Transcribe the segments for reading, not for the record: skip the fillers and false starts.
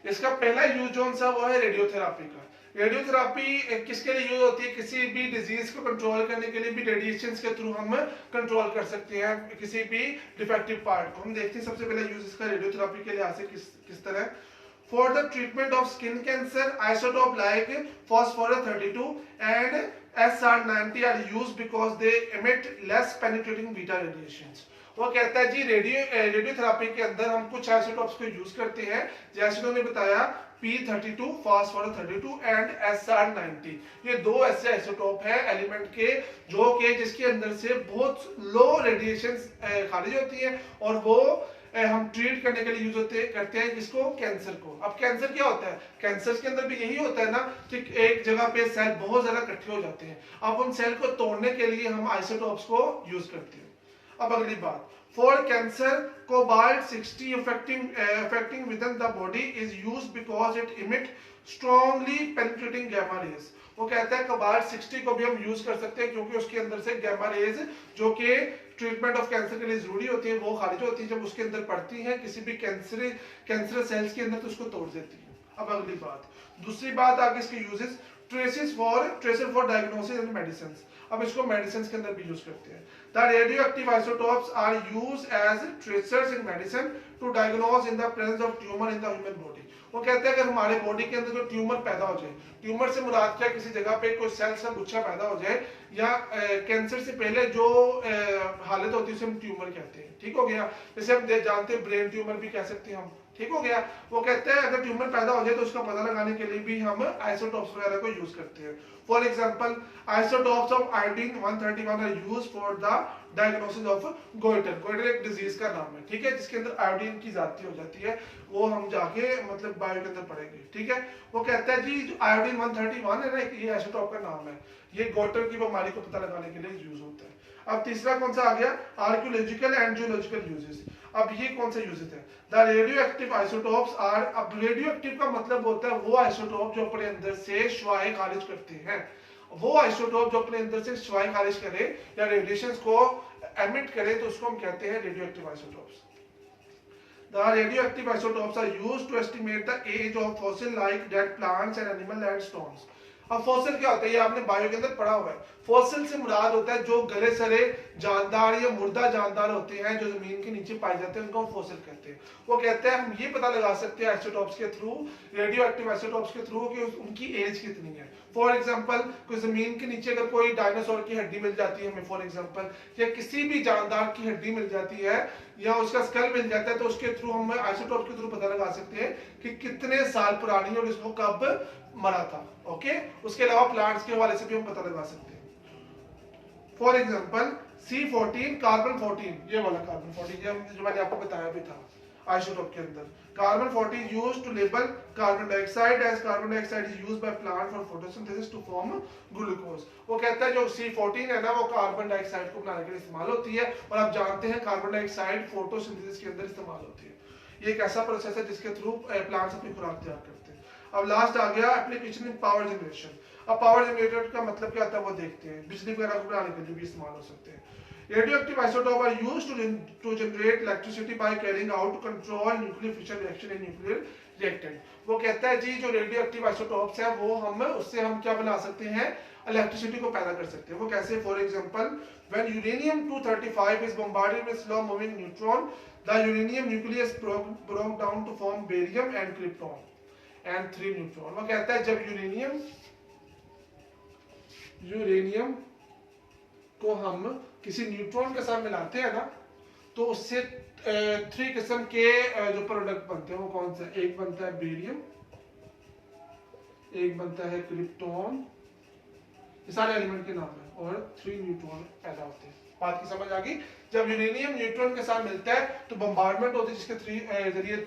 इसका पहला यूज जो सा वो है रेडियोथेरापी का। रेडियोथेरापी किसके लिए यूज होती है? किसी भी डिजीज को कंट्रोल करने के लिए भी रेडिएशन के थ्रू हम कंट्रोल कर सकते हैं किसी भी डिफेक्टिव पार्ट को। हम देखते हैं सबसे पहला यूज इसका रेडियोथेरापी के लिए किस तरह। For the treatment of skin cancer, isotope like phosphorus 32 and SR90 are used because they emit less penetrating beta radiations. वो कहता है जी रेडियोथेरापी के अंदर हम कुछ आइसोटॉप्स को यूज करते हैं, जैसे उन्होंने बताया P32, phosphorus 32 एंड SR90। ये दो ऐसे आइसोटॉप है एलिमेंट के जो कि जिसके अंदर से बहुत लो रेडिएशन खारिज होती है और वो हम ट्रीट करने के लिए यूज करते हैं किसको? कैंसर को। अब कैंसर क्या होता है? कैंसर के अंदर भी यही होता है ना कि एक जगह पे सेल बहुत ज्यादा इकट्ठे हो जाते हैं। अब उन सेल को तोड़ने के लिए हम आइसोटॉप्स को यूज करते हैं। अब अगली बात, for cancer cobalt 60 affecting within the body is used because it emit strongly penetrating gamma rays। वो कहता है कोबाल्ट 60 को भी हम यूज कर सकते हैं क्योंकि उसके अंदर से गैमा रेज जो कि ट्रीटमेंट ऑफ कैंसर के लिए जरूरी होती है वो खारिज होती है। जब उसके अंदर पड़ती है किसी भी कैंसर सेल्स के अंदर तो उसको तोड़ देती है। अब अगली बात, दूसरी बात आगे इसके uses, tracer for diagnosis and medicine. अब इसको मेडिसिन के अंदर भी यूज करते हैं। The radioactive isotopes are used as tracers in medicine to diagnose in the presence of tumour in the human body. वो कहते हैं अगर हमारे बॉडी के अंदर कोई ट्यूमर पैदा हो जाए, ट्यूमर से मुराद क्या, किसी जगह पे कोई सेल्स का गुच्छा पैदा हो जाए या कैंसर से पहले जो हालत होती है उसे हम ट्यूमर कहते हैं। ठीक हो गया? जैसे हम जानते हैं ब्रेन ट्यूमर भी कह सकते हैं हम। ठीक हो गया? वो कहते हैं अगर ट्यूमर पैदा हो जाए तो उसका पता लगाने के लिए भी हम आइसोटॉप्स वगैरह को यूज करते हैं। For example isotopes of iodine 131 are used for the diagnosis of goitre. Goitre एक डिजीज का नाम है, ठीक है, जिसके अंदर आयोडीन की ज्यादती हो जाती है। वो हम जाके मतलब बायो के अंदर पढ़ेंगे। ठीक है? वो कहता है जी जो आयोडीन 131 है ना, ये आइसोटॉप का नाम है, ये गोइटर की बीमारी को पता लगाने के लिए यूज होता है। अब तीसरा कौन सा आ गया? Archaeological and geological uses. अब ये कौन सा यूजेस है? द रेडियोएक्टिव आइसोटोप्स आर, अब रेडियोएक्टिव का मतलब होता है वो आइसोटोप जो अपने अंदर से शुआएं खारिज करते हैं। वो आइसोटोप जो अपने अंदर से शुआएं खारिज करे या रेडिएशंस को एमिट करे तो उसको हम कहते हैं radioactive isotopes. The radioactive isotopes are used to estimate the age of fossil like dead plants and animal and stones। अब फॉसिल क्या होता है? ये आपने बायो के अंदर पढ़ा हुआ है। फॉसिल से मुराद होता है जो गले सरे जानदार या मुर्दा जानदार होते हैं जो जमीन के नीचे पाए जाते हैं, उनको हम फॉसिल कहते हैं। वो कहते हैं हम ये पता लगा सकते हैं आइसोटॉप्स के थ्रू, रेडियोएक्टिव आइसोटॉप्स के थ्रू कि उनकी एज कितनी है। फॉर एग्जांपल कोई जमीन के नीचे अगर कोई डायनासोर की हड्डी मिल जाती है हमें, फॉर एग्जांपल, या किसी भी जानदार की हड्डी मिल जाती है या उसका स्कल मिल जाता है तो उसके थ्रू हम आइसोटॉप के थ्रू पता लगा सकते हैं कि कितने साल पुरानी है और इसको कब मरा था। ओके? उसके अलावा प्लांट्स के हवाले से भी हम पता लगा सकते हैं। फॉर एग्जांपल C14 कार्बन 14, ये वाला कार्बन 14 जो मैंने आपको बताया भी था आइसोटॉप के अंदर। Carbon 14 used to label carbon dioxide as carbon dioxide is used by plant for photosynthesis to form glucose. वो कहता है जो C14 है ना वो कार्बन डाइऑक्साइड को बनाने के लिए इस्तेमाल होती है और आप जानते हैं कार्बन डाइऑक्साइड फोटोसिंथेसिस के अंदर इस्तेमाल होती है। ये एक ऐसा प्रोसेस है जिसके थ्रू प्लांट्स अपनी खुराक तैयार करते हैं। अब लास्ट आ गया एप्लीकेशन इन पावर जनरेशन। अब पावर जनरेटर का मतलब क्या होता है वो देखते हैं। बिजली वगैरह को बनाने के लिए भी इस्तेमाल हो सकते हैं। Radioactive isotopes are used to generate electricity by carrying out control nuclear fission reaction in nuclear reactant। वो कहता है जी जो रेडियोएक्टिव आइसोटोप्स है वो हम उससे हम क्या बना सकते हैं? इलेक्ट्रिसिटी को पैदा कर सकते हैं। वो कैसे? For example when uranium 235 is bombarded with slow moving neutron, the uranium nucleus broke down to form barium and krypton and 3 neutron। वो कहता है जब यूरेनियम को हम किसी न्यूट्रॉन के साथ मिलाते हैं ना तो उससे 3 किस्म के जो प्रोडक्ट बनते हैं वो कौन सा? एक बनता है बेरियम, एक बनता है क्रिप्टॉन, ये सारे एलिमेंट के नाम है, और 3 न्यूट्रॉन पैदा होते हैं। बात की समझ आ गई? जब यूरेनियम न्यूट्रॉन के साथ मिलता है तो बम्बार्डमेंट होती है जिसके जरिए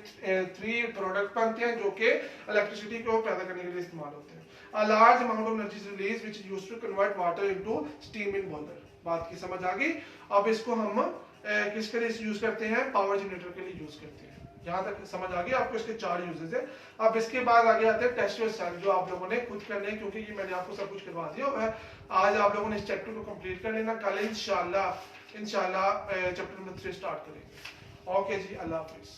3 प्रोडक्ट बनते हैं जो कि इलेक्ट्रिसिटी को पैदा करने के लिए इस्तेमाल होते हैं। A large amount of energy is released which is used to convert water into steam in boiler। बात की समझ आ गई? अब इसको हम किसके लिए यूज करते हैं? पावर जनरेटर के लिए यूज करते हैं। यहाँ तक समझ आ गई आपको? इसके 4 यूजेस है। अब इसके बाद आगे आते हैं टेस्ट और सेल, जो आप लोगों ने खुद करने हैं क्योंकि ये मैंने आपको सब कुछ करवा दिया हुआ है। आज आप लोगों ने इस चैप्टर को कंप्लीट कर लेना, कल इंशाल्लाह चैप्टर नंबर 3 स्टार्ट करेंगे। ओके जी, अल्लाह हाफिज।